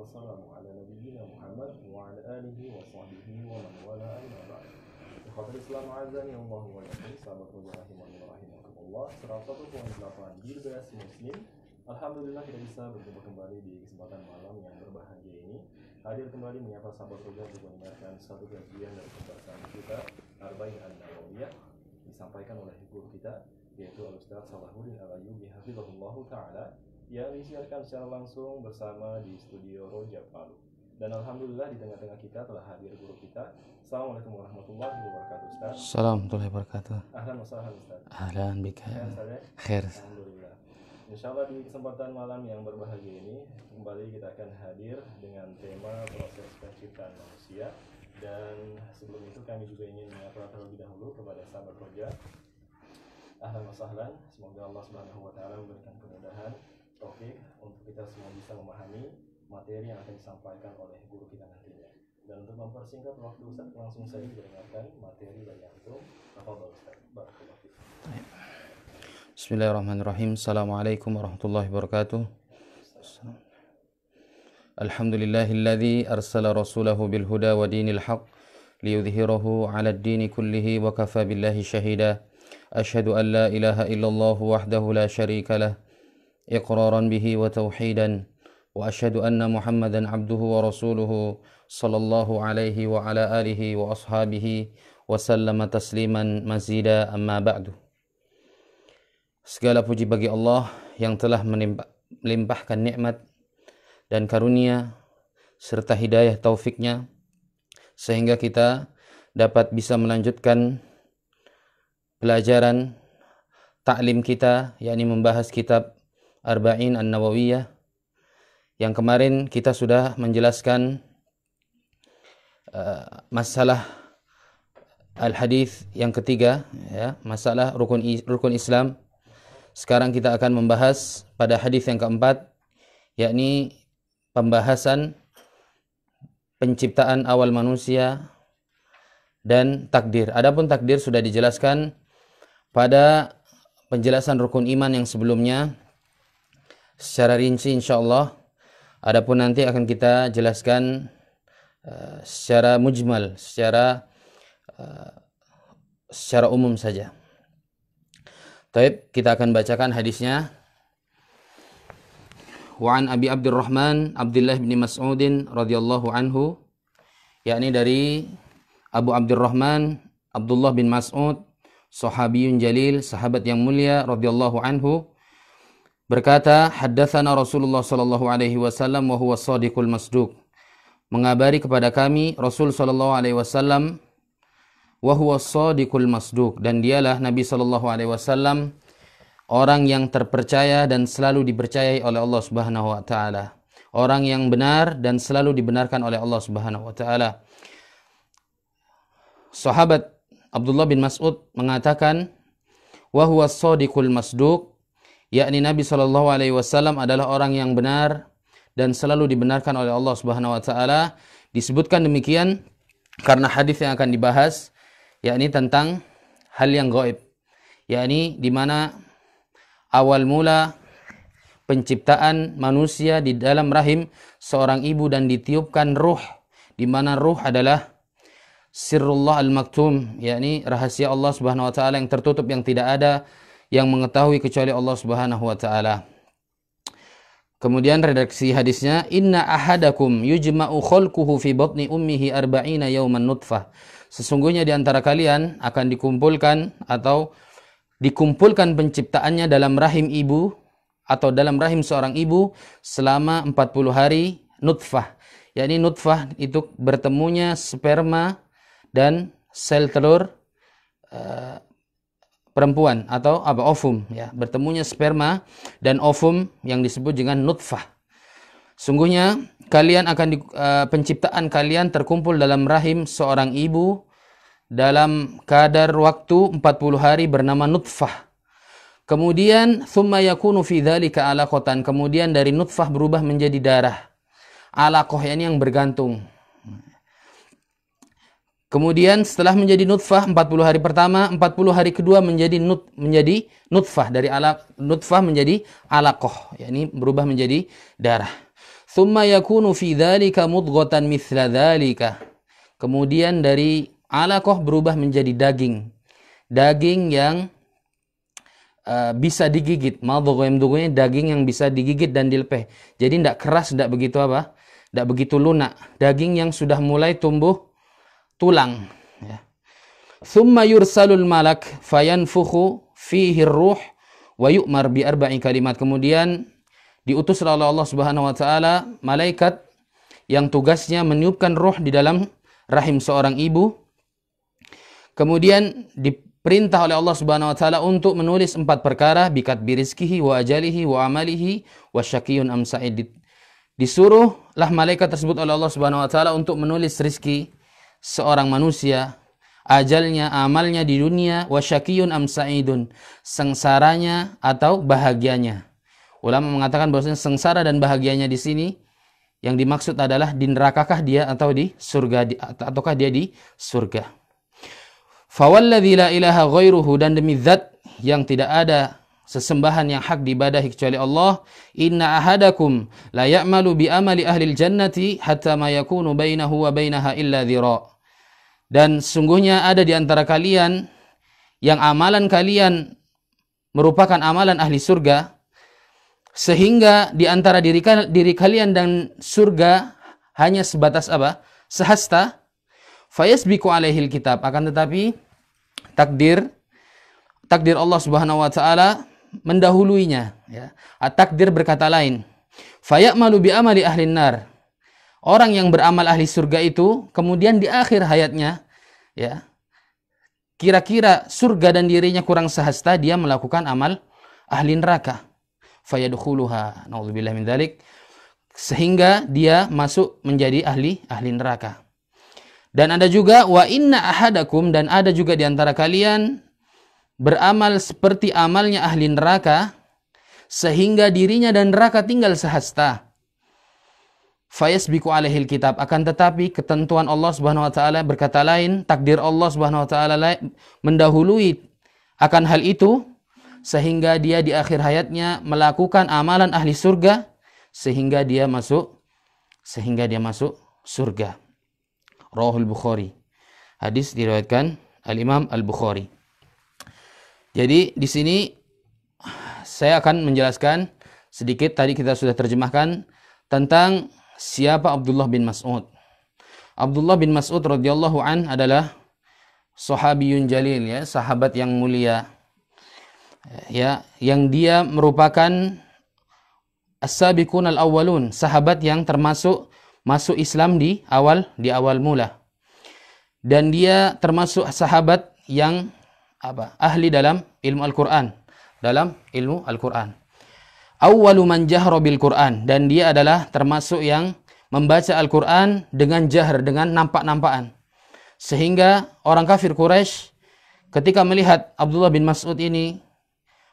wassalamu ala nabiyyina Muhammad wa ala alihi wa sahbihi wa man wala amma ba'd. Ikhwatul Islam azani Allah wa yakum, sahabat rahimani wa rahimakumullah. 101.8 Girbas Muslim. Alhamdulillah kita bisa berjumpa kembali di kesempatan malam yang berbahagia ini. Hadir kembali menyapa sahabat roja untuk mendengarkan satu kajian dari pembahasan kita Arba'in an-Nawawiyah disampaikan oleh guru kita yaitu Al-Ustaz Salahuddin Al-Ayyubi hafizahullahu ta'ala yang disiarkan secara langsung bersama di studio Roja Palu. Dan alhamdulillah di tengah-tengah kita telah hadir guru kita. Assalamualaikum warahmatullahi wabarakatuh Ustaz. Assalamualaikum warahmatullahi wabarakatuh. Ahlan wa sahlan Ustaz. Ahlan bika. Khair. Alhamdulillah. Insyaallah di kesempatan malam yang berbahagia ini kembali kita akan hadir dengan tema proses penciptaan manusia. Dan sebelum itu kami juga ingin menyapa terlebih dahulu kepada sahabat Roja. Ahlan wa sahlan. Semoga Allah Subhanahu wa taala memberikan kemudahan taufik untuk kita semua bisa memahami materi yang akan disampaikan oleh guru kita nantinya. Dan untuk mempersingkat waktu Ustaz, langsung saja dengarkan materi dari antum. Tafadhol Ustaz. Barakallahu fiik. Bismillahirrahmanirrahim. Assalamualaikum warahmatullahi wabarakatuh. Alhamdulillahilladzi arsala rasulahu bil huda wa dinil haqq liyudhhirahu 'ala ad-dini kullihi wa kafa billahi shahida. Asyhadu an la ilaha illallah wahdahu la syarika lah iqraran bihi wa tauhidan wa asyhadu anna Muhammadan abduhu wa rasuluhu sallallahu alaihi wa ala alihi wa ashabihi wa sallama tasliman mazida amma ba'du. Segala puji bagi Allah yang telah melimpahkan nikmat dan karunia serta hidayah taufiknya sehingga kita dapat bisa melanjutkan pelajaran taklim kita, yakni membahas kitab Arba'in an-Nawawiyah yang kemarin kita sudah menjelaskan masalah al-hadis yang ketiga, ya, masalah rukun Islam. Sekarang kita akan membahas pada hadis yang keempat, yakni pembahasan penciptaan awal manusia dan takdir. Adapun takdir sudah dijelaskan pada penjelasan rukun iman yang sebelumnya secara rinci insyaallah. Adapun nanti akan kita jelaskan secara mujmal, secara umum saja. Baik, kita akan bacakan hadisnya. Wa an Abi Abdurrahman Abdullah bin Mas'udin radhiyallahu anhu, yakni dari Abu Abdurrahman Abdullah bin Mas'ud, sahabiyun jalil, sahabat yang mulia radhiyallahu anhu, berkata, haddatsana Rasulullah sallallahu alaihi wasallam wa huwa shadiqul masduq. Mengabari kepada kami Rasul sallallahu alaihi wasallam wa huwa shadiqul masduq, dan dialah Nabi sallallahu alaihi wasallam orang yang terpercaya dan selalu dipercayai oleh Allah Subhanahu wa taala. Orang yang benar dan selalu dibenarkan oleh Allah Subhanahu wa taala. Sahabat Abdullah bin Mas'ud mengatakan, wa huwa shadiqul masduq, yakni Nabi sallallahu alaihi wasallam adalah orang yang benar dan selalu dibenarkan oleh Allah Subhanahu wa taala. Disebutkan demikian karena hadis yang akan dibahas yakni tentang hal yang gaib, yakni di mana awal mula penciptaan manusia di dalam rahim seorang ibu dan ditiupkan ruh, di mana ruh adalah sirrullah al-maktum, yakni rahasia Allah Subhanahu wa taala yang tertutup, yang tidak ada yang mengetahui kecuali Allah Subhanahu wa taala. Kemudian redaksi hadisnya, inna ahadakum yujma'u khalquhu fi batni ummihi arba'ina yawman nutfah. Sesungguhnya di antara kalian akan dikumpulkan atau dikumpulkan penciptaannya dalam rahim ibu atau dalam rahim seorang ibu selama 40 hari nutfah. Yakni nutfah itu bertemunya sperma dan sel telur perempuan atau ovum, ya, bertemunya sperma dan ovum yang disebut dengan nutfah. Sungguhnya kalian akan penciptaan kalian terkumpul dalam rahim seorang ibu dalam kadar waktu 40 hari bernama nutfah. Kemudian thumma yakunu fi dzalika alaqatan, kemudian dari nutfah berubah menjadi darah. Alaqah ini yang bergantung. Kemudian setelah menjadi nutfah 40 hari pertama, 40 hari kedua menjadi nutfah, dari nutfah menjadi alaqah, yakni berubah menjadi darah. Thumma yakunu fi dzalika mudghatan mithla dzalika. Kemudian dari alaqah berubah menjadi daging. Daging yang bisa digigit. Madghah daging yang bisa digigit dan dilepeh. Jadi tidak keras, tidak begitu apa? Tidak begitu lunak. Daging yang sudah mulai tumbuh tulang. Ya. Thumma yursalul malak fayanfukhu fihi ruh wa yu'mar bi arba'i kalimat. Kemudian diutus oleh Allah Subhanahu wa taala malaikat yang tugasnya meniupkan ruh di dalam rahim seorang ibu. Kemudian diperintah oleh Allah Subhanahu wa taala untuk menulis 4 perkara, bikat birizkihi wa ajalihi wa amalihi wa syaqiyyun am sa'id. Disuruhlah malaikat tersebut oleh Allah Subhanahu wa taala untuk menulis rizki seorang manusia, ajalnya, amalnya di dunia, wa syaqiyyun am sa'idun, sengsaranya atau bahagianya. Ulama mengatakan bahwasanya sengsara dan bahagianya di sini yang dimaksud adalah di nerakakah dia atau di surga, ataukah dia di surga. Fawalladzi la ilaha ghairuhu, dan demi zat yang tidak ada sesembahan yang hak diibadahi kecuali Allah, inna ahadakum la ya'malu bi amali ahli jannati hatta ma yakunu bainahu wa bainaha illa dhira. Dan sungguhnya ada di antara kalian yang amalan kalian merupakan amalan ahli surga, sehingga di antara diri kalian dan surga hanya sebatas apa? Sehasta. Fayasbiqu alaihil kitab, akan tetapi takdir Allah Subhanahu wa taala mendahuluinya, ya. Takdir berkata lain. Fayamalu bi amali ahli nar. Orang yang beramal ahli surga itu kemudian di akhir hayatnya, ya, kira-kira surga dan dirinya kurang sehasta, dia melakukan amal ahli neraka. Fayadkhuluha, naudzubillah min dzalik, sehingga dia masuk menjadi ahli neraka. Dan ada juga wa inna ahadakum, dan ada juga di antara kalian beramal seperti amalnya ahli neraka sehingga dirinya dan neraka tinggal sehasta. Fayasbiqu alaihil kitab, akan tetapi ketentuan Allah Subhanahu wa taala berkata lain, takdir Allah Subhanahu wa taala mendahului akan hal itu, sehingga dia di akhir hayatnya melakukan amalan ahli surga sehingga dia masuk surga. Rawahul Bukhari. Hadis diriwayatkan Al-Imam Al-Bukhari. Jadi di sini saya akan menjelaskan sedikit, tadi kita sudah terjemahkan tentang siapa Abdullah bin Mas'ud. Abdullah bin Mas'ud radhiyallahu an adalah sahabiyun jalil, ya, sahabat yang mulia. Ya, yang dia merupakan as-sabiqun al-awwalun, sahabat yang termasuk masuk Islam di awal mula. Dan dia termasuk sahabat yang ahli dalam ilmu Al-Qur'an, Awwalu man jahra bil Qur'an, dan dia adalah termasuk yang membaca Al-Qur'an dengan jahar, dengan nampak-nampakan. Sehingga orang kafir Quraisy ketika melihat Abdullah bin Mas'ud ini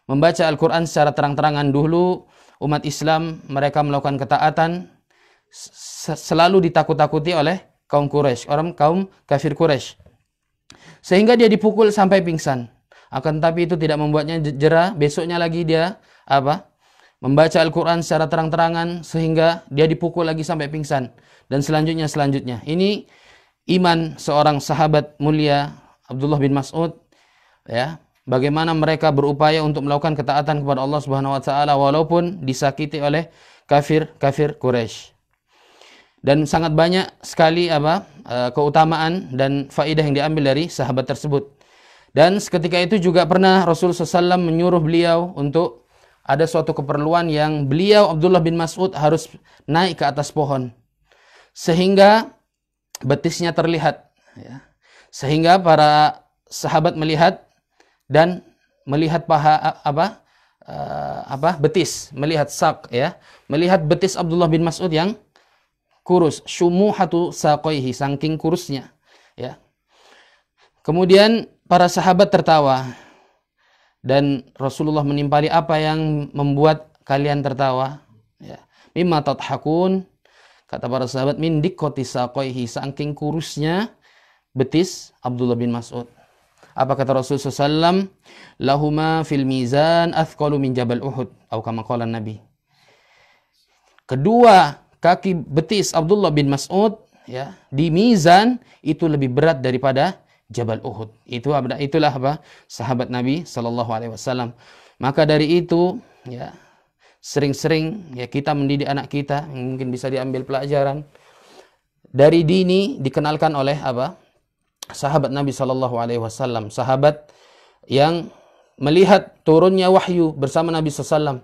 membaca Al-Qur'an secara terang-terangan, dulu umat Islam mereka melakukan ketaatan selalu ditakut-takuti oleh kaum Quraisy, kaum kafir Quraisy. Sehingga dia dipukul sampai pingsan. Akan tetapi itu tidak membuatnya jera. Besoknya lagi dia membaca Al-Qur'an secara terang-terangan sehingga dia dipukul lagi sampai pingsan, dan selanjutnya. Ini iman seorang sahabat mulia Abdullah bin Mas'ud, ya. Bagaimana mereka berupaya untuk melakukan ketaatan kepada Allah Subhanahu wa taala walaupun disakiti oleh kafir Quraisy. Dan sangat banyak sekali keutamaan dan faidah yang diambil dari sahabat tersebut. Dan seketika itu juga pernah Rasulullah SAW menyuruh beliau untuk ada suatu keperluan yang beliau Abdullah bin Mas'ud harus naik ke atas pohon sehingga betisnya terlihat, ya. Sehingga para sahabat melihat dan melihat betis, melihat sak, ya, melihat betis Abdullah bin Mas'ud yang kurus, syumuhatu saqaihi, saking kurusnya, ya. Kemudian para sahabat tertawa, dan Rasulullah menimpali, apa yang membuat kalian tertawa, ya. Mimma tadhakun, kata para sahabat, min diqqati saqaihi, saking kurusnya betis Abdullah bin Mas'ud. Apa kata Rasulullah SAW? Lahuma fil mizan athqalu min jabal Uhud, atau kama qala Nabi. Kedua kaki betis Abdullah bin Mas'ud ya di mizan itu lebih berat daripada Jabal Uhud. Itulah apa? Sahabat Nabi sallallahu alaihi wasallam. Maka dari itu ya sering-sering ya kita mendidik anak kita, yang mungkin bisa diambil pelajaran dari dini, dikenalkan oleh apa? Sahabat Nabi sallallahu alaihi wasallam, sahabat yang melihat turunnya wahyu bersama Nabi sallallahu alaihi wasallam.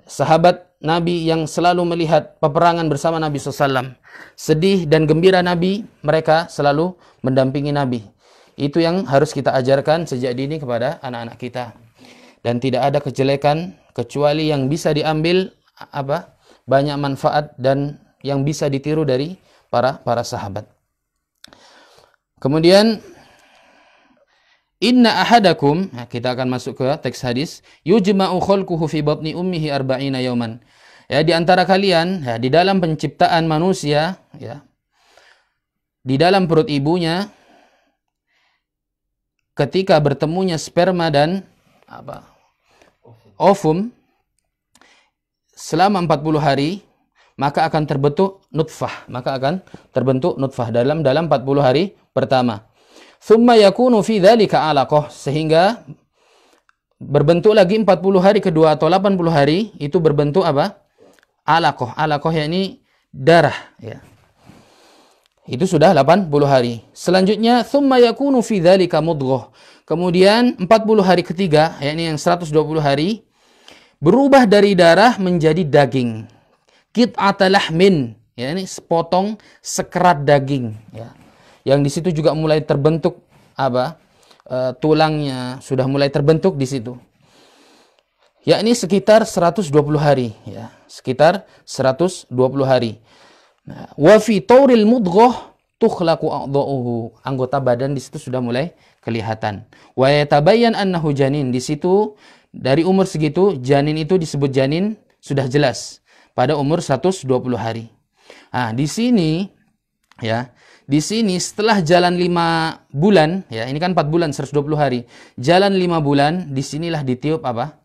Sahabat Nabi yang selalu melihat peperangan bersama Nabi SAW. Sedih dan gembira Nabi, mereka selalu mendampingi Nabi. Itu yang harus kita ajarkan sejak dini kepada anak-anak kita. Dan tidak ada kejelekan kecuali yang bisa diambil apa? Banyak manfaat dan yang bisa ditiru dari para sahabat. Kemudian inna ahadakum, kita akan masuk ke teks hadis, yujma'u khalquhu fi batni ummihi arba'ina yawman. Ya, di antara kalian ya, di dalam penciptaan manusia ya, di dalam perut ibunya ketika bertemunya sperma dan apa? Ovum selama 40 hari maka akan terbentuk nutfah dalam 40 hari pertama. Thumma yakunu fi dzalika 'alaqah, sehingga berbentuk lagi 40 hari kedua atau 80 hari itu berbentuk apa? 'Alaqah. 'Alaqah yakni darah ya. Itu sudah 80 hari. Selanjutnya thumma yakunu fi dzalika mudghah. Kemudian 40 hari ketiga yakni yang 120 hari berubah dari darah menjadi daging. Qit'atal lahmin, yakni sepotong sekerat daging ya. Yang di situ juga mulai terbentuk apa? Tulangnya sudah mulai terbentuk di situ. Yakni sekitar 120 hari ya, sekitar 120 hari. Nah, wa fi tauril mudghah tukhlaqu a'dha'uhu. Anggota badan di situ sudah mulai kelihatan. Wa yatabayyan annahu janin. Di situ dari umur segitu janin itu disebut janin sudah jelas pada umur 120 hari. Nah, di sini ya, di sini setelah jalan 5 bulan, ya ini kan 4 bulan 120 hari. Jalan 5 bulan, disinilah ditiup apa?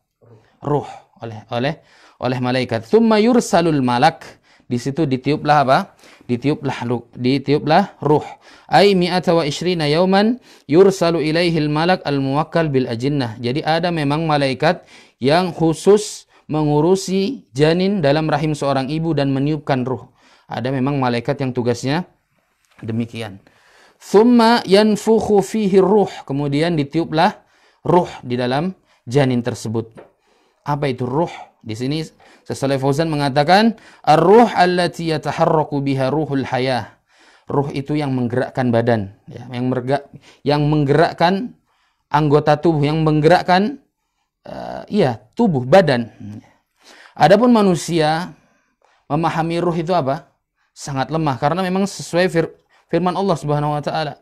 Ruh oleh malaikat. Tsumma yursalul malak. Di situ ditiuplah apa? Ditiuplah ruh. Ai mi'ata wa ishrina yauman yursalu ilaihil malak al-muwakkal bil ajinnah. Jadi ada memang malaikat yang khusus mengurusi janin dalam rahim seorang ibu dan meniupkan ruh. Ada memang malaikat yang tugasnya demikian. Thumma yanfukhu fihi ruh. Kemudian ditiuplah ruh di dalam janin tersebut. Apa itu ruh? Di sini Syekh Fauzan mengatakan ar-ruh allati yataharraku biha ruhul hayah. Ruh itu yang menggerakkan badan, ya, yang menggerakkan anggota tubuh, yang menggerakkan tubuh badan. Adapun manusia memahami ruh itu apa? Sangat lemah karena memang sesuai firman Allah Subhanahu wa taala.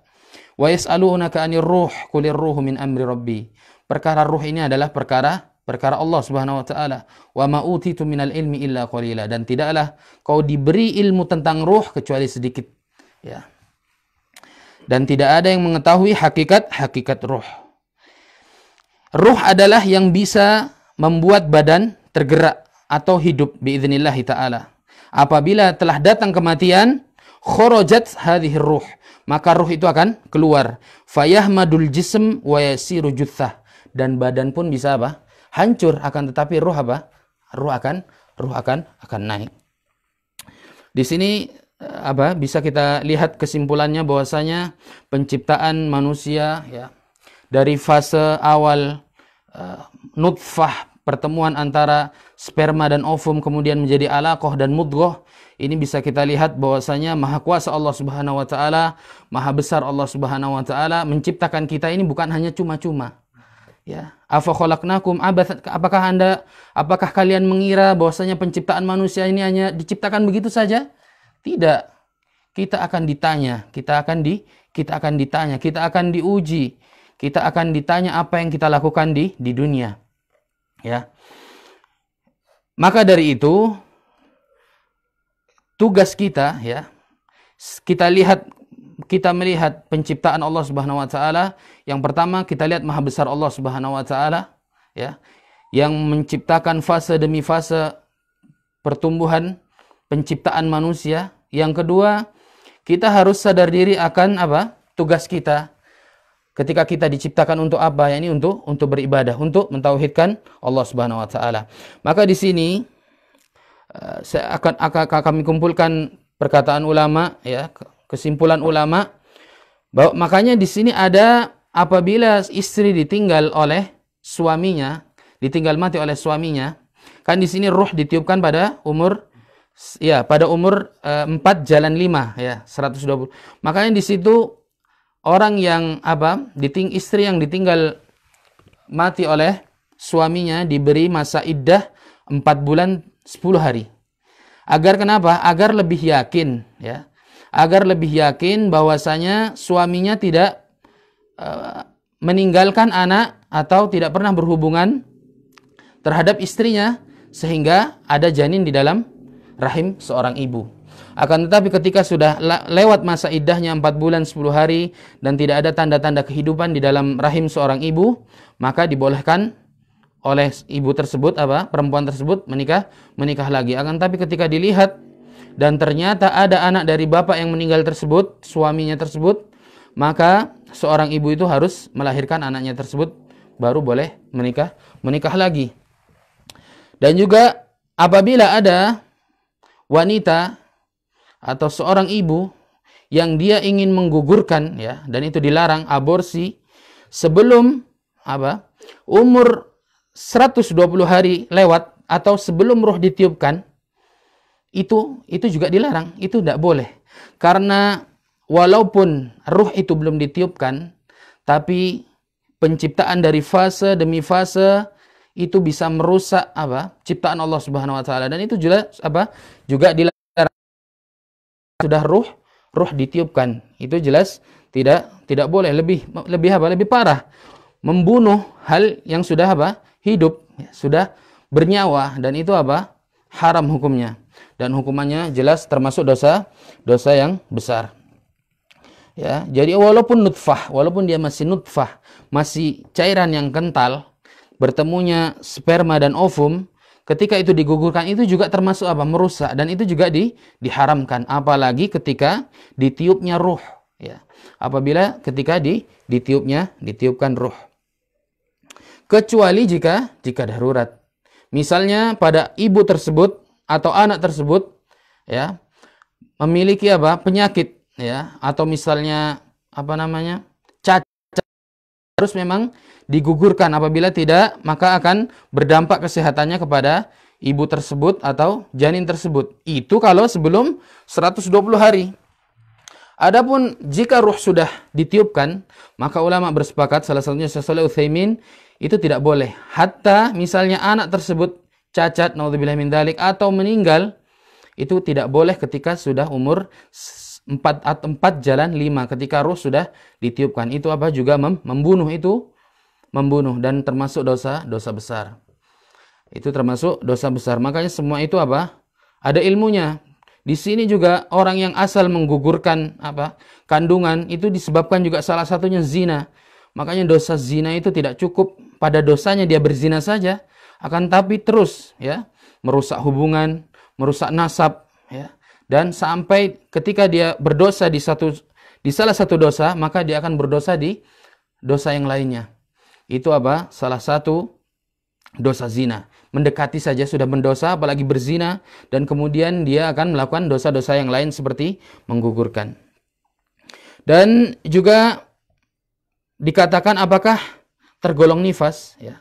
Wa yas'alunaka 'anir ruh qulir ruhu min amri rabbi. Perkara ruh ini adalah perkara Allah Subhanahu wa taala. Wa ma utitu minal ilmi illa qalila. Dan tidaklah kau diberi ilmu tentang ruh kecuali sedikit. Ya. Dan tidak ada yang mengetahui hakikat ruh. Ruh adalah yang bisa membuat badan tergerak atau hidup biiznillah taala. Apabila telah datang kematian, kharajat hadhihi ruh, maka ruh itu akan keluar. Fayahmadul jism wa yasiru juthah, dan badan pun bisa apa? Hancur, akan tetapi ruh apa? Ruh akan naik. Di sini apa? Bisa kita lihat kesimpulannya bahwasanya penciptaan manusia ya dari fase awal nutfah, pertemuan antara sperma dan ovum, kemudian menjadi alaqah dan mudghah. Ini bisa kita lihat bahwasanya maha kuasa Allah Subhanahu wa taala, maha besar Allah Subhanahu wa taala menciptakan kita ini bukan hanya cuma-cuma. Ya, afa khalaqnakum abathan, apakah kalian mengira bahwasanya penciptaan manusia ini hanya diciptakan begitu saja? Tidak. Kita akan ditanya, kita akan ditanya, kita akan diuji, kita akan ditanya apa yang kita lakukan di dunia. Ya. Maka dari itu tugas kita ya, kita melihat penciptaan Allah Subhanahu wa taala. Yang pertama kita lihat maha besar Allah Subhanahu wa taala ya, yang menciptakan fase demi fase pertumbuhan penciptaan manusia. Yang kedua, kita harus sadar diri akan apa? Tugas kita. Ketika kita diciptakan untuk apa? Yakni untuk beribadah, untuk mentauhidkan Allah Subhanahu wa taala. Maka di sini saya akan kami kumpulkan perkataan ulama, ya, kesimpulan ulama bahwa makanya di sini ada apabila istri ditinggal oleh suaminya, ditinggal mati oleh suaminya, kan di sini ruh ditiupkan pada umur 4 jalan 5 ya, 120. Makanya di situ orang yang istri yang ditinggal mati oleh suaminya diberi masa iddah 4 bulan 10 hari. Agar kenapa? Agar lebih yakin, ya. Agar lebih yakin bahwasanya suaminya tidak meninggalkan anak atau tidak pernah berhubungan terhadap istrinya sehingga ada janin di dalam rahim seorang ibu. Akan tetapi ketika sudah lewat masa iddahnya 4 bulan 10 hari dan tidak ada tanda-tanda kehidupan di dalam rahim seorang ibu, maka dibolehkan oleh ibu tersebut perempuan tersebut menikah lagi. Akan tetapi ketika dilihat dan ternyata ada anak dari bapak yang meninggal tersebut, suaminya tersebut, maka seorang ibu itu harus melahirkan anaknya tersebut baru boleh menikah lagi. Dan juga apabila ada wanita atau seorang ibu yang dia ingin menggugurkan, ya, dan itu dilarang, aborsi sebelum umur 120 hari lewat atau sebelum ruh ditiupkan, itu juga dilarang, itu tidak boleh. Karena walaupun ruh itu belum ditiupkan, tapi penciptaan dari fase demi fase itu bisa merusak ciptaan Allah Subhanahu wa taala, dan itu juga dilarang. Sudah ruh ditiupkan, itu jelas tidak boleh, lebih parah, membunuh hal yang sudah hidup, sudah bernyawa, dan itu haram hukumnya, dan hukumannya jelas termasuk dosa yang besar. Ya, jadi walaupun dia masih nutfah, masih cairan yang kental, bertemunya sperma dan ovum, ketika itu digugurkan itu juga termasuk merusak, dan itu juga diharamkan, apalagi ketika ditiupnya ruh, ya. Apabila ketika ditiupkan ruh. Kecuali jika darurat. Misalnya pada ibu tersebut atau anak tersebut, ya, memiliki penyakit, ya, atau misalnya cacat, harus memang digugurkan. Apabila tidak, maka akan berdampak kesehatannya kepada ibu tersebut atau janin tersebut. Itu kalau sebelum 120 hari. Adapun jika ruh sudah ditiupkan, maka ulama bersepakat, salah satunya Syekh Shalih Utsaimin, itu tidak boleh. Hatta misalnya anak tersebut cacat, naudzubillah min dzalik, atau meninggal, itu tidak boleh ketika sudah umur 4 jalan 5, ketika ruh sudah ditiupkan. Itu juga membunuh, dan termasuk dosa besar. Itu termasuk dosa besar. Makanya semua itu ada ilmunya. Di sini juga orang yang asal menggugurkan kandungan itu disebabkan juga salah satunya zina. Makanya dosa zina itu tidak cukup pada dosanya dia berzina saja, akan tapi terus, ya, merusak hubungan, merusak nasab, ya, dan sampai ketika dia berdosa di salah satu dosa, maka dia akan berdosa di dosa yang lainnya. Itu salah satu dosa zina. Mendekati saja sudah mendosa, apalagi berzina, dan kemudian dia akan melakukan dosa-dosa yang lain seperti menggugurkan. Dan juga dikatakan apakah tergolong nifas, ya.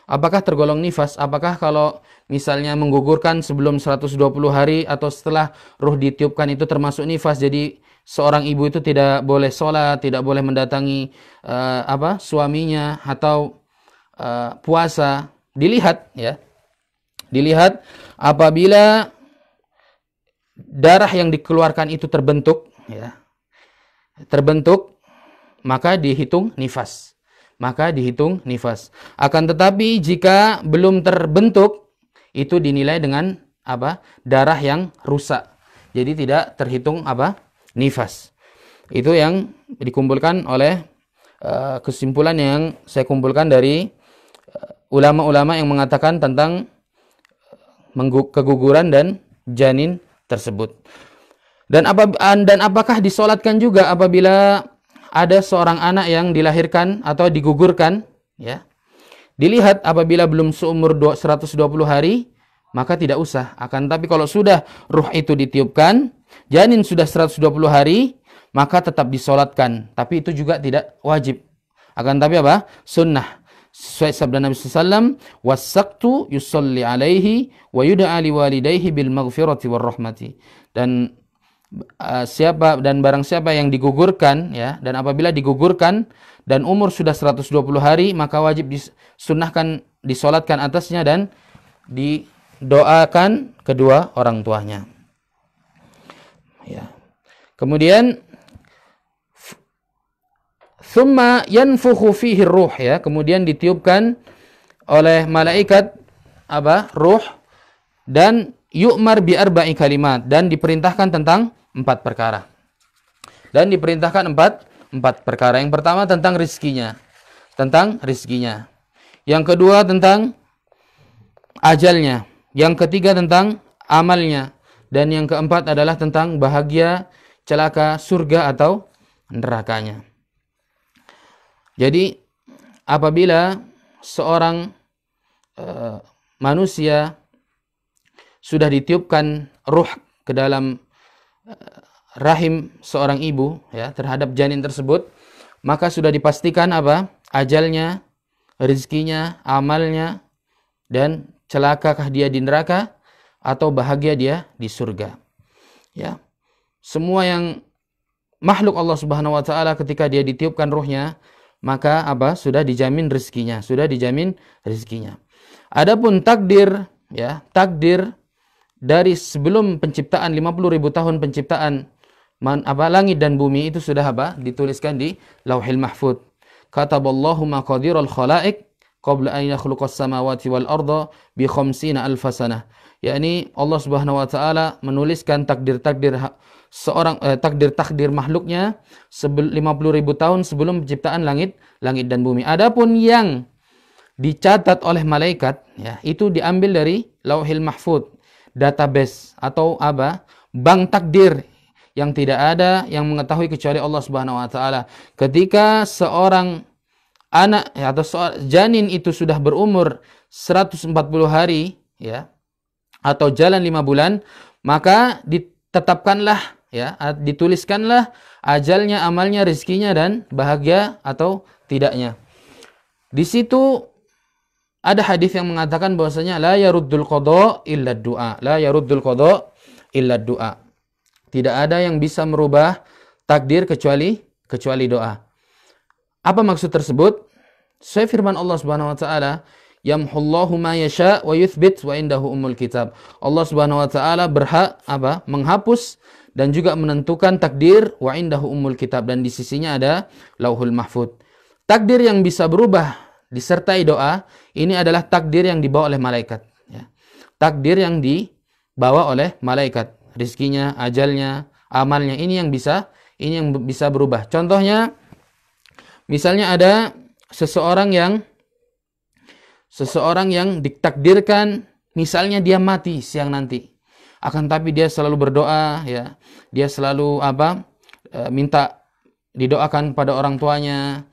Apakah tergolong nifas? Apakah kalau misalnya menggugurkan sebelum 120 hari atau setelah ruh ditiupkan itu termasuk nifas? Jadi seorang ibu itu tidak boleh sholat, tidak boleh mendatangi suaminya, atau puasa. Dilihat, ya. Dilihat apabila darah yang dikeluarkan itu terbentuk, ya. Terbentuk, maka dihitung nifas. Akan tetapi jika belum terbentuk, itu dinilai dengan darah yang rusak. Jadi tidak terhitung nifas. Itu yang dikumpulkan oleh kesimpulan yang saya kumpulkan dari ulama-ulama yang mengatakan tentang keguguran dan janin tersebut. Dan apakah disolatkan juga apabila ada seorang anak yang dilahirkan atau digugurkan, ya. Dilihat apabila belum seumur 120 hari, maka tidak usah. Akan tapi kalau sudah ruh itu ditiupkan, janin sudah 120 hari, maka tetap disolatkan. Tapi itu juga tidak wajib. Akan tapi apa? Sunnah. Sesuai sabda Nabi SAW, "Wasaqtu yusalli alaihi wa yud'a liwalidayhi bil maghfirati war rahmati." Dan barang siapa yang digugurkan, ya, dan apabila digugurkan dan umur sudah 120 hari, maka wajib disunnahkan disolatkan atasnya dan didoakan kedua orang tuanya. Ya. Kemudian thumma yanfukhu fihi ruh, ya, kemudian ditiupkan oleh malaikat ruh, dan yu'mar bi arba'i kalimat, dan diperintahkan tentang 4 perkara. Dan diperintahkan empat perkara. Yang pertama tentang rizkinya. Yang kedua tentang ajalnya. Yang ketiga tentang amalnya. Dan yang keempat adalah tentang bahagia, celaka, surga atau nerakanya. Jadi apabila seorang manusia sudah ditiupkan ruh ke dalam rahim seorang ibu, ya, terhadap janin tersebut, maka sudah dipastikan ajalnya, rezekinya, amalnya, dan celakakah dia di neraka atau bahagia dia di surga. Ya. Semua yang makhluk Allah Subhanahu wa taala ketika dia ditiupkan ruhnya, maka sudah dijamin rezekinya, Adapun takdir, ya, takdir dari sebelum penciptaan 50.000 tahun penciptaan langit dan bumi itu sudah dituliskan di Lauhil Mahfuz. Kataballahu maqadiral khalaiq qabla an yakhluqas samawati wal arda bi 50 alf sanah. Yakni Allah Subhanahu wa taala menuliskan takdir-takdir takdir makhluknya 50.000 tahun sebelum penciptaan langit dan bumi. Adapun yang dicatat oleh malaikat, ya, itu diambil dari Lauhil Mahfuz, database atau bank takdir yang tidak ada yang mengetahui kecuali Allah Subhanahu wa taala. Ketika seorang anak, ya, atau janin itu sudah berumur 140 hari, ya, atau jalan 5 bulan, maka ditetapkanlah, ya, dituliskanlah ajalnya, amalnya, rezekinya, dan bahagia atau tidaknya. Di situ ada hadis yang mengatakan bahwasanya la yaruddul qada illa du'a. La yaruddul qada illa du'a. Tidak ada yang bisa merubah takdir kecuali doa. Apa maksud tersebut? Sesuai firman Allah Subhanahu wa taala, yamhullahu ma yasha wa yuthbit wa indahu ummul kitab. Allah Subhanahu wa taala berhak menghapus dan juga menentukan takdir, wa indahu ummul kitab, dan di sisinya ada Lauhul Mahfuz. Takdir yang bisa berubah disertai doa, ini adalah takdir yang dibawa oleh malaikat, ya. Takdir yang dibawa oleh malaikat, rizkinya, ajalnya, amalnya, ini yang bisa berubah. Contohnya, misalnya ada seseorang yang ditakdirkan, misalnya dia mati siang nanti, akan tapi dia selalu berdoa, ya, dia selalu minta didoakan pada orang tuanya.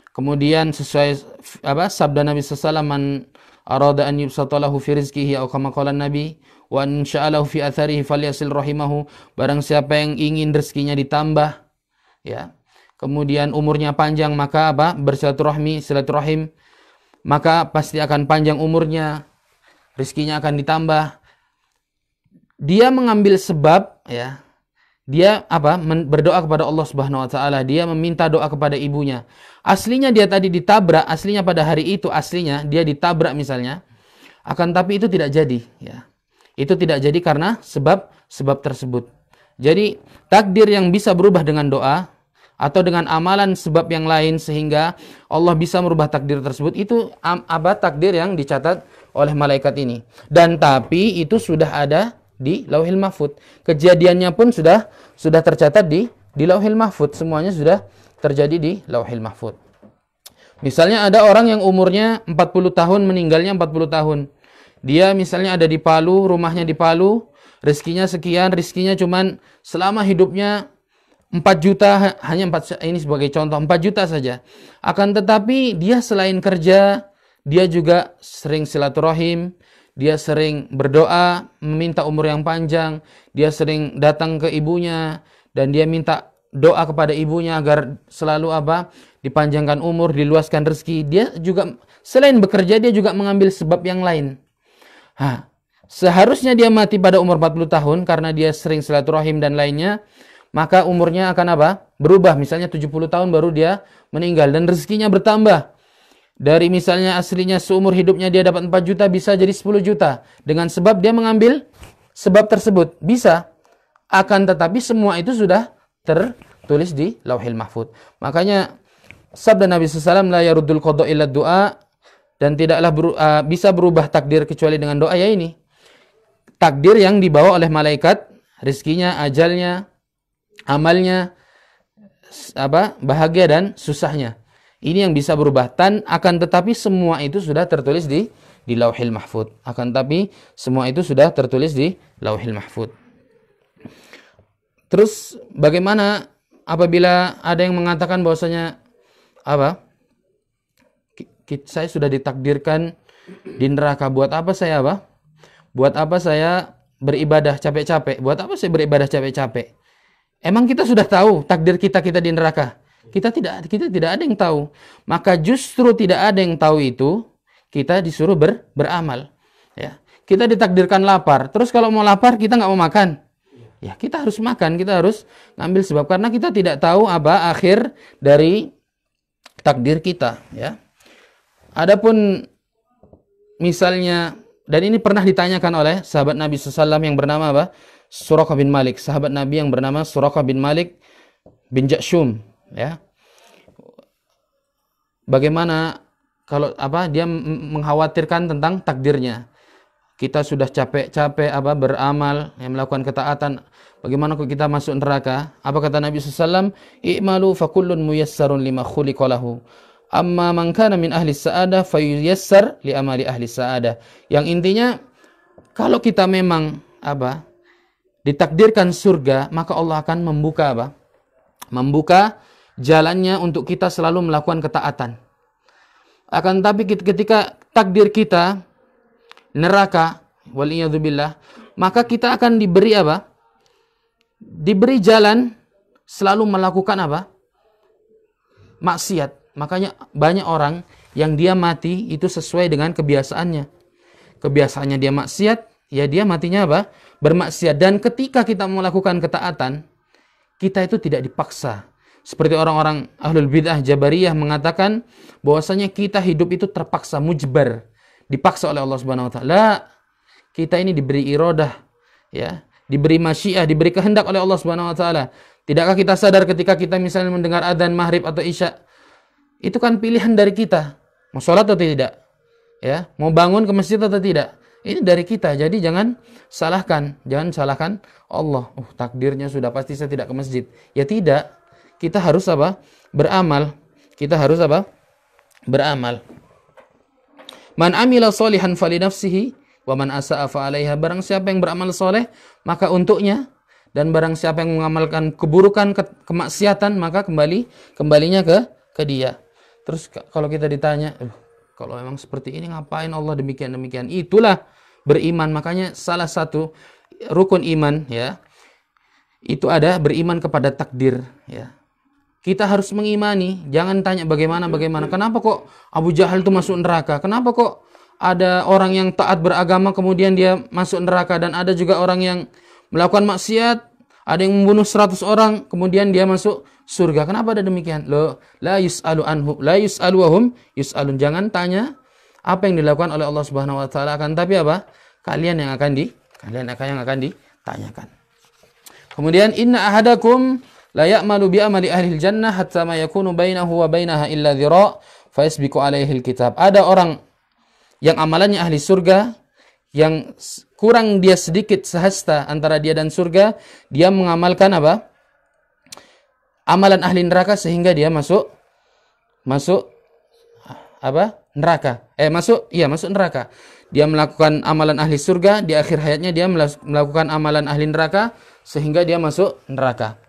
Kemudian sesuai sabda Nabi SAW, man arada an yubsatalahu fi rizkihi, atau kama qala Nabi, wa in sya'alahu fi atharihi falyasil rahimahu. Barang siapa yang ingin rezekinya ditambah, ya, kemudian umurnya panjang, maka silaturahim, maka pasti akan panjang umurnya, rezekinya akan ditambah. Dia mengambil sebab, ya. Dia berdoa kepada Allah Subhanahu wa taala, dia meminta doa kepada ibunya. Aslinya dia tadi ditabrak, aslinya pada hari itu aslinya dia ditabrak misalnya. Akan tapi itu tidak jadi, ya. Itu tidak jadi karena sebab tersebut. Jadi takdir yang bisa berubah dengan doa atau dengan amalan sebab yang lain sehingga Allah bisa merubah takdir tersebut, itu takdir yang dicatat oleh malaikat ini. Dan tapi itu sudah ada di Lauhil Mahfuz. Kejadiannya pun sudah tercatat di Lauhil Mahfuz. Semuanya sudah terjadi di Lauhil Mahfuz. Misalnya ada orang yang umurnya 40 tahun, meninggalnya 40 tahun. Dia misalnya ada di Palu, rumahnya di Palu, rezekinya sekian, rezekinya cuman selama hidupnya 4 juta, hanya 4, ini sebagai contoh 4 juta saja. Akan tetapi dia selain kerja, dia juga sering silaturahim, dia sering berdoa, meminta umur yang panjang, dia sering datang ke ibunya, dan dia minta doa kepada ibunya agar selalu dipanjangkan umur, diluaskan rezeki. Dia juga selain bekerja, dia juga mengambil sebab yang lain. Seharusnya dia mati pada umur 40 tahun karena dia sering silaturahim dan lainnya, maka umurnya akan berubah. Misalnya 70 tahun baru dia meninggal dan rezekinya bertambah. Dari misalnya aslinya seumur hidupnya dia dapat 4 juta, bisa jadi 10 juta. Dengan sebab dia mengambil sebab tersebut. Bisa. Akan tetapi semua itu sudah tertulis di Lauhil Mahfuz. Makanya sabda Nabi SAW, la yaruddul qada illa du'a, dan tidaklah bisa berubah takdir kecuali dengan doa. Ya ini takdir yang dibawa oleh malaikat, rezekinya, ajalnya, amalnya, bahagia dan susahnya. Ini yang bisa berubah. Akan tetapi semua itu sudah tertulis di Lauhil Mahfuz. Akan tetapi semua itu sudah tertulis di Lauhil Mahfuz. Terus bagaimana apabila ada yang mengatakan bahwasanya saya sudah ditakdirkan di neraka, buat apa saya Buat apa saya beribadah capek-capek? Buat apa saya beribadah capek-capek? Emang kita sudah tahu takdir kita di neraka? Kita tidak ada yang tahu. Maka justru tidak ada yang tahu itu, kita disuruh beramal. Ya. Kita ditakdirkan lapar. Terus kalau mau lapar kita nggak mau makan. Ya, kita harus makan, kita harus ngambil sebab karena kita tidak tahu akhir dari takdir kita, ya. Adapun misalnya, dan ini pernah ditanyakan oleh sahabat Nabi SAW yang bernama Suraqah bin Malik, sahabat Nabi yang bernama Suraqah bin Malik bin Ja'shum, ya. Bagaimana kalau dia mengkhawatirkan tentang takdirnya. Kita sudah capek-capek beramal, yang melakukan ketaatan, bagaimana kok kita masuk neraka? Apa kata Nabi SAW? I'malu fakullun muyassarun lima khuliqa lahu. Amma man kana min ahli sa'adah fayuyassar li amali ahli sa'adah. Yang intinya, kalau kita memang ditakdirkan surga, maka Allah akan membuka jalannya untuk kita selalu melakukan ketaatan. Akan tapi ketika takdir kita neraka, waliyadzubillah, maka kita akan diberi diberi jalan selalu melakukan maksiat. Makanya banyak orang yang dia mati itu sesuai dengan kebiasaannya. Kebiasaannya dia maksiat, ya dia matinya bermaksiat. Dan ketika kita melakukan ketaatan, kita itu tidak dipaksa. Seperti orang-orang ahlul bid'ah Jabariyah mengatakan bahwasanya kita hidup itu terpaksa, mujbar, dipaksa oleh Allah Subhanahu wa taala. Kita ini diberi iradah, ya, diberi masyiah, diberi kehendak oleh Allah Subhanahu wa taala. Tidakkah kita sadar ketika kita misalnya mendengar adzan maghrib atau isya, itu kan pilihan dari kita. Mau sholat atau tidak? Ya, mau bangun ke masjid atau tidak? Ini dari kita. Jadi jangan salahkan Allah. Takdirnya sudah pasti saya tidak ke masjid. Ya tidak. Kita harus beramal. Kita harus beramal. Man amila solihan fali nafsihi wa man asa'a fa 'alaiha. Barang siapa yang beramal soleh, maka untuknya, dan barang siapa yang mengamalkan keburukan, kemaksiatan, maka kembalinya ke dia. Terus kalau kita ditanya, kalau memang seperti ini ngapain Allah demikian? Itulah beriman. Makanya salah satu rukun iman, ya, itu ada beriman kepada takdir, ya. Kita harus mengimani, jangan tanya bagaimana. Kenapa kok Abu Jahal itu masuk neraka? Kenapa kok ada orang yang taat beragama kemudian dia masuk neraka, dan ada juga orang yang melakukan maksiat, ada yang membunuh 100 orang kemudian dia masuk surga? Kenapa ada demikian? La yus'alu anhu, la yus'alu wa hum yus'alun. Jangan tanya apa yang dilakukan oleh Allah Subhanahu wa taala, akan tapi kalian yang akan ditanyakan. Kemudian inna ahadakum la ya'malu bi amali ahli jannah hatta ma yakunu bainahu wa bainaha illa dhira' fa yasbiqu alaihi alkitab. Ada orang yang amalannya ahli surga, yang kurang dia sedikit sehasta antara dia dan surga, dia mengamalkan amalan ahli neraka sehingga dia masuk neraka. Masuk neraka. dia melakukan amalan ahli surga, di akhir hayatnya dia melakukan amalan ahli neraka sehingga dia masuk neraka.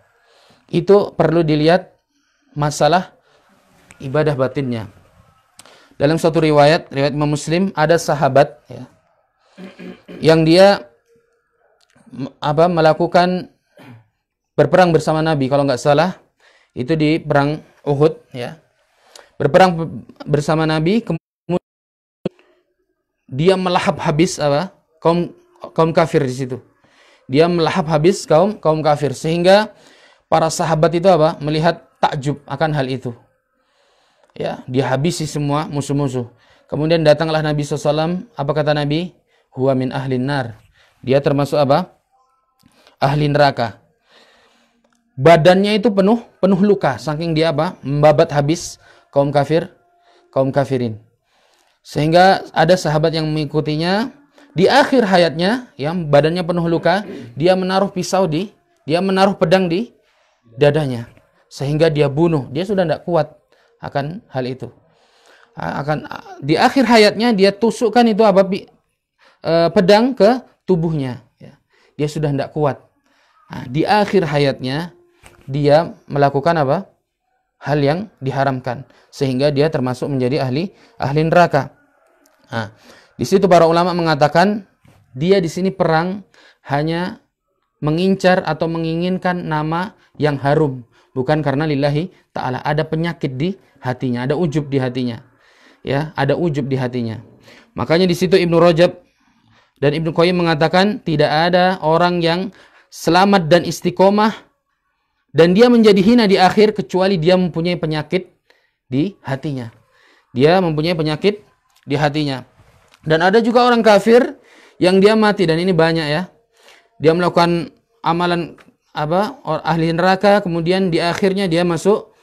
Itu perlu dilihat masalah ibadah batinnya. Dalam suatu riwayat Imam Muslim, ada sahabat ya, yang dia melakukan berperang bersama Nabi, kalau nggak salah itu di perang Uhud ya. Berperang bersama Nabi, kemudian dia melahap habis kaum kafir di situ. Dia melahap habis kaum kafir sehingga para sahabat itu melihat takjub akan hal itu. Ya, dia habisi semua musuh-musuh. Kemudian datanglah Nabi SAW. Apa kata Nabi? Huwa min ahlin nar. Dia termasuk ahli neraka. Badannya itu penuh luka, saking dia membabat habis kaum kafirin. Sehingga ada sahabat yang mengikutinya, di akhir hayatnya yang badannya penuh luka, dia menaruh pedang di dadanya sehingga dia bunuh. Dia sudah tidak kuat akan hal itu. Di akhir hayatnya dia tusukkan itu pedang ke tubuhnya ya. Dia sudah tidak kuat. Di akhir hayatnya dia melakukan hal yang diharamkan sehingga dia termasuk menjadi ahli neraka. Di situ para ulama mengatakan dia di sini perang hanya mengincar atau menginginkan nama yang harum, bukan karena lillahi ta'ala. Ada penyakit di hatinya, ada ujub di hatinya. Ya, ada ujub di hatinya. Makanya di situ Ibnu Rajab dan Ibnu Qayyim mengatakan tidak ada orang yang selamat dan istiqomah dan dia menjadi hina di akhir kecuali dia mempunyai penyakit di hatinya. Dia mempunyai penyakit di hatinya. Dan ada juga orang kafir yang dia mati, dan ini banyak ya. Dia melakukan amalan ahli neraka, kemudian di akhirnya dia masuk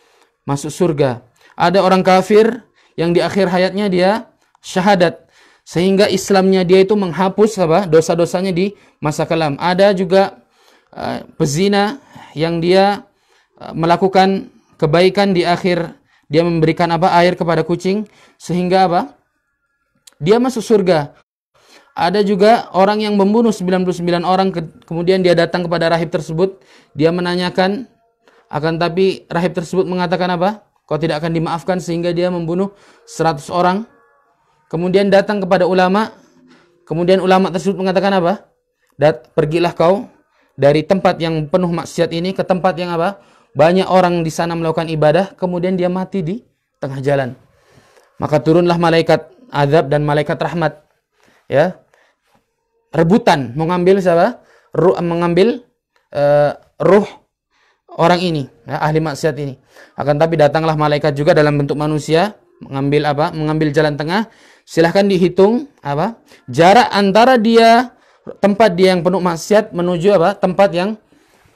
surga. Ada orang kafir yang di akhir hayatnya dia syahadat sehingga Islamnya dia itu menghapus dosa-dosanya di masa kelam. Ada juga pezina yang dia melakukan kebaikan, di akhir dia memberikan air kepada kucing sehingga dia masuk surga. Ada juga orang yang membunuh 99 orang, kemudian dia datang kepada rahib tersebut, dia menanyakan, akan tapi rahib tersebut mengatakan kau tidak akan dimaafkan, sehingga dia membunuh 100 orang. Kemudian datang kepada ulama, kemudian ulama tersebut mengatakan pergilah kau dari tempat yang penuh maksiat ini ke tempat yang banyak orang di sana melakukan ibadah. Kemudian dia mati di tengah jalan. Maka turunlah malaikat azab dan malaikat rahmat ya, rebutan mengambil mengambil ruh orang ini ya, ahli maksiat ini. Akan tapi datanglah malaikat juga dalam bentuk manusia, mengambil jalan tengah. Silahkan dihitung jarak antara tempat dia yang penuh maksiat menuju tempat yang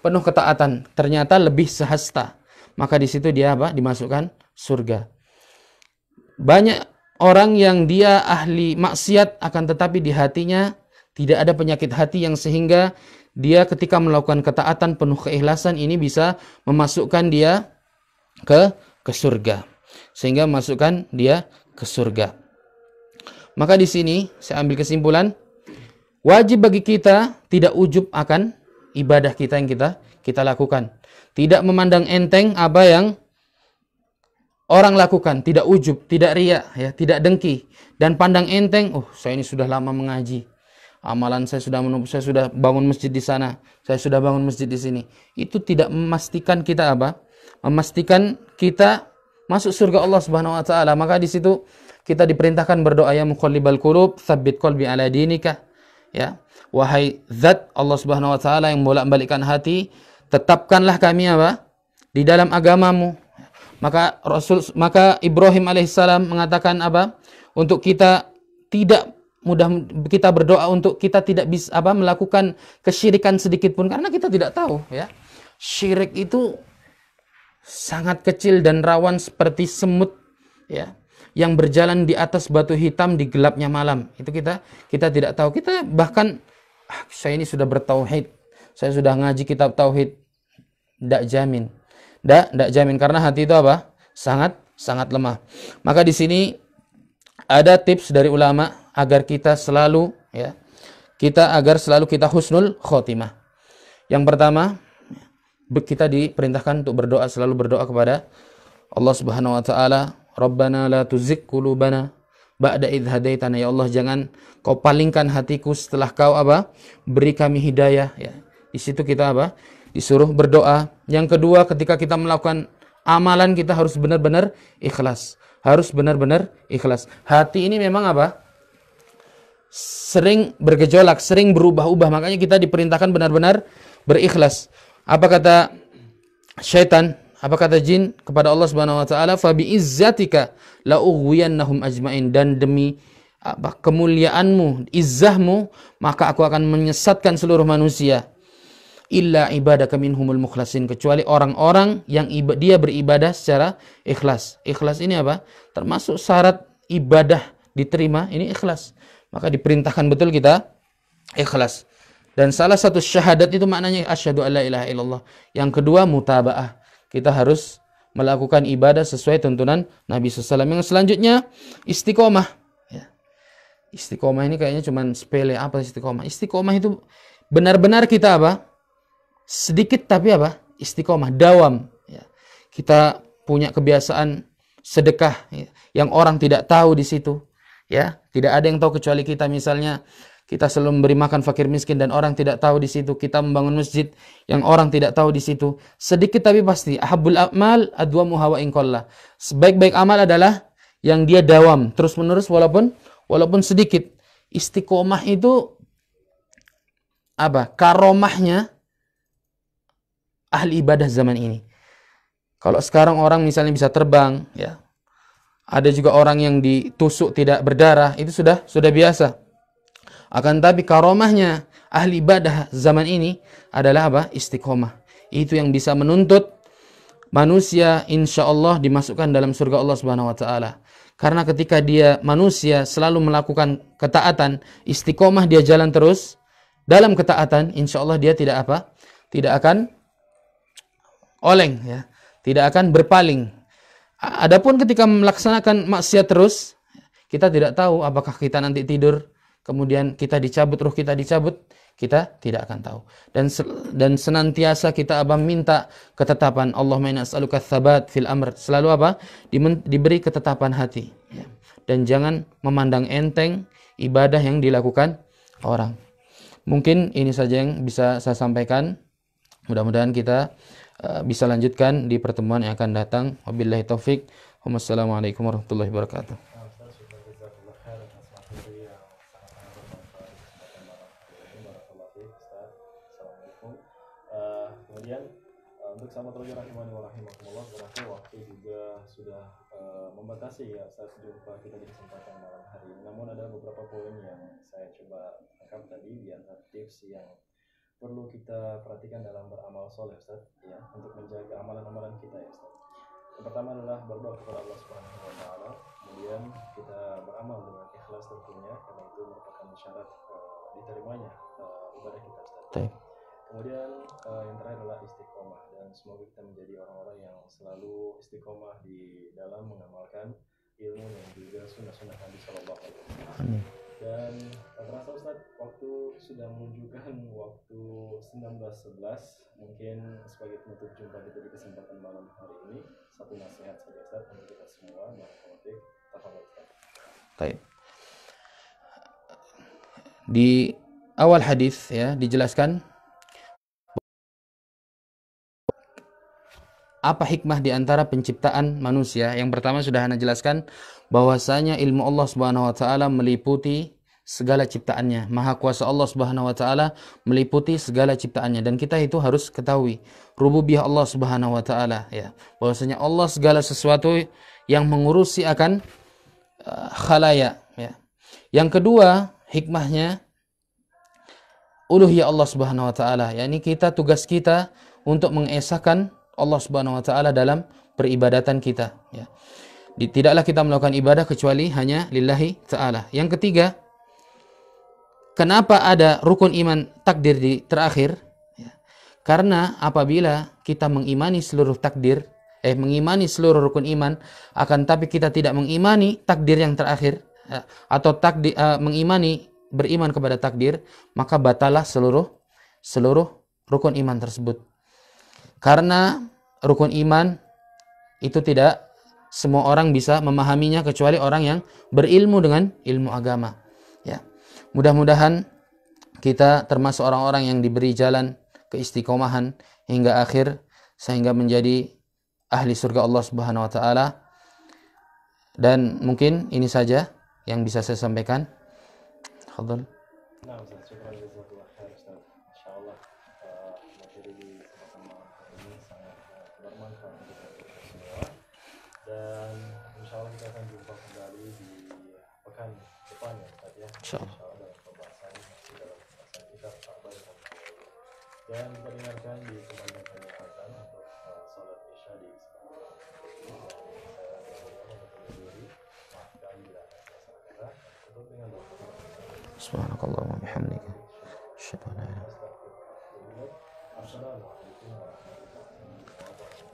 penuh ketaatan. Ternyata lebih sehasta. Maka di situ dia dimasukkan surga. Banyak orang yang dia ahli maksiat akan tetapi di hatinya tidak ada penyakit hati yang sehingga dia ketika melakukan ketaatan penuh keikhlasan ini bisa memasukkan dia ke surga. Sehingga memasukkan dia ke surga. Maka di sini saya ambil kesimpulan, wajib bagi kita tidak ujub akan ibadah kita yang kita lakukan. Tidak memandang enteng apa yang orang lakukan, tidak ujub, tidak riya, ya, tidak dengki, dan pandang enteng. Saya ini sudah lama mengaji, amalan saya sudah bangun masjid di sana, saya sudah bangun masjid di sini. Itu tidak memastikan kita memastikan kita masuk surga Allah Subhanahu wa taala. Maka di situ kita diperintahkan berdoa, ya muqallibal qulub, tsabbit qalbi ala dinika. Ya, wahai zat Allah Subhanahu wa taala yang bolak-balikkan hati, tetapkanlah kami di dalam agamamu. Maka Ibrahim alaihissalam mengatakan untuk kita tidak mudah, kita berdoa untuk kita tidak bisa melakukan kesyirikan sedikit pun, karena kita tidak tahu ya. Syirik itu sangat kecil dan rawan seperti semut ya, yang berjalan di atas batu hitam di gelapnya malam. Itu kita tidak tahu. Kita bahkan saya ini sudah bertauhid, saya sudah ngaji kitab tauhid, tidak jamin. Tidak jamin, karena hati itu sangat lemah. Maka di sini ada tips dari ulama, agar kita selalu kita husnul khotimah. Yang pertama, kita diperintahkan untuk berdoa, selalu berdoa kepada Allah Subhanahu wa taala, Rabbana la tuzigh qulubana ba'da idh hadaitana. Ya Allah, jangan kau palingkan hatiku setelah kau beri kami hidayah, ya. Di situ kita disuruh berdoa. Yang kedua, ketika kita melakukan amalan, kita harus benar-benar ikhlas. Harus benar-benar ikhlas. Hati ini memang sering bergejolak, sering berubah-ubah. Makanya kita diperintahkan benar-benar berikhlas. Apa kata syaitan? Apa kata jin kepada Allah Subhanahu wa taala? Fa bi izzatika la ughwiyannahum ajmain. Dan demi kemuliaanmu, izzahmu, maka aku akan menyesatkan seluruh manusia. Illa ibadaka minhumul mukhlasin, kecuali orang-orang yang dia beribadah secara ikhlas. Ikhlas ini termasuk syarat ibadah diterima, ini ikhlas. Maka diperintahkan betul kita ikhlas. Dan salah satu syahadat itu maknanya asyhadu alla ilaha illallah. Yang kedua, mutaba'ah. Kita harus melakukan ibadah sesuai tuntunan Nabi SAW. Yang selanjutnya, istiqomah. Ya. Istiqomah ini kayaknya cuma sepele. Apa istiqomah? Istiqomah itu benar-benar kita sedikit tapi istiqomah, dawam, ya. Kita punya kebiasaan sedekah, ya, yang orang tidak tahu di situ, ya. Tidak ada yang tahu kecuali kita. Misalnya kita selalu memberi makan fakir miskin dan orang tidak tahu di situ. Kita membangun masjid yang orang tidak tahu di situ. Sedikit tapi pasti. Ahabbul a'mal adwamuha wa in qalla. Sebaik-baik amal adalah yang dia dawam terus menerus walaupun sedikit. Istiqomah itu karomahnya ahli ibadah zaman ini. Kalau sekarang orang misalnya bisa terbang, ya. Ada juga orang yang ditusuk tidak berdarah, itu sudah biasa. Akan tapi karomahnya ahli ibadah zaman ini adalah istiqomah. Itu yang bisa menuntut manusia insyaallah dimasukkan dalam surga Allah Subhanahu wa taala. Karena ketika manusia selalu melakukan ketaatan, istiqomah, dia jalan terus dalam ketaatan, insyaallah dia tidak akan oleng, ya, tidak akan berpaling. Adapun ketika melaksanakan maksiat terus, kita tidak tahu apakah kita nanti tidur, kemudian kita dicabut, ruh kita dicabut, kita tidak akan tahu. Dan senantiasa kita minta ketetapan. Allahumma inna as'aluka tsabat fil amr. Selalu diberi ketetapan hati, ya. Dan jangan memandang enteng ibadah yang dilakukan orang. Mungkin ini saja yang bisa saya sampaikan. Mudah-mudahan kita bisa lanjutkan di pertemuan yang akan datang. Wabillahi taufik. Wassalamualaikum warahmatullahi wabarakatuh. Kemudian untuk sahabat roja rahimani wa rahimakumullah, berarti waktu juga sudah membatasi, ya, saat jumpa kita di kesempatan malam hari ini. Namun ada beberapa poin yang saya coba angkat tadi di antara tips yang perlu kita perhatikan dalam beramal soleh, Ustaz, ya, untuk menjaga amalan-amalan kita, ya, Ustaz. Yang pertama adalah berdoa kepada Allah Subhanahu wa taala, kemudian kita beramal dengan ikhlas tentunya, karena itu merupakan syarat diterimanya ibadah kita, Ustaz. Kemudian yang terakhir adalah istiqomah, dan semoga kita menjadi orang-orang yang selalu istiqomah di dalam mengamalkan ilmu dan juga sunnah-sunnah Nabi Sallallahu Alaihi Wasallam. Dan terasa, Ustaz, waktu sudah menunjukkan waktu 19.11. Mungkin sebagai penutup jumpa kita di kesempatan malam hari ini, satu nasihat saja, Ustaz, untuk kita semua. Baik. Di awal hadis, ya, dijelaskan apa hikmah di antara penciptaan manusia. Yang pertama sudah Anda jelaskan bahwasanya ilmu Allah Subhanahu wa taala meliputi segala ciptaannya. Maha kuasa Allah Subhanahu wa taala meliputi segala ciptaannya, dan kita itu harus ketahui rububiyah Allah Subhanahu wa taala, ya. Bahwasanya Allah segala sesuatu yang mengurusi akan khalayak, ya. Yang kedua, hikmahnya uluhiyah Allah Subhanahu wa taala, yakni tugas kita untuk mengesahkan Allah Subhanahu wa taala dalam peribadatan kita, ya. Tidaklah kita melakukan ibadah kecuali hanya lillahi ta'ala. Yang ketiga, kenapa ada rukun iman takdir di terakhir? Ya. Karena apabila kita mengimani seluruh mengimani seluruh rukun iman, akan tapi kita tidak mengimani takdir yang terakhir, atau mengimani, beriman kepada takdir, maka batalah seluruh rukun iman tersebut. Karena rukun iman itu tidak semua orang bisa memahaminya kecuali orang yang berilmu dengan ilmu agama. Ya. Mudah-mudahan kita termasuk orang-orang yang diberi jalan keistiqomahan hingga akhir sehingga menjadi ahli surga Allah Subhanahu wa taala. Dan mungkin ini saja yang bisa saya sampaikan. Tafadhol. Nah, Ustaz, syukur jazakallah khair Ustaz. Insyaallah materi di kesempatan malam ini sangat bermanfaat untuk kita semua. Dan insyaallah kita akan jumpa kembali di pekan depan ya Ustaz ya. Insyaallah. Dalam pembahasan masih dalam pembahasan kitab Arba'in Hadits. Dan kita dengarkan di kumandangkannya azan untuk salat Isya di kesempatan ini. Maafkan bila ada salah kata. Tutup dengan doa. Subhanakallahumma bihamdika asyhadu an la ilaha illa anta. Assalamualaikum warahmatullahi wabarakatuh.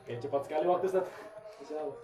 Oke, cepat sekali waktu Ustaz. Insyaallah.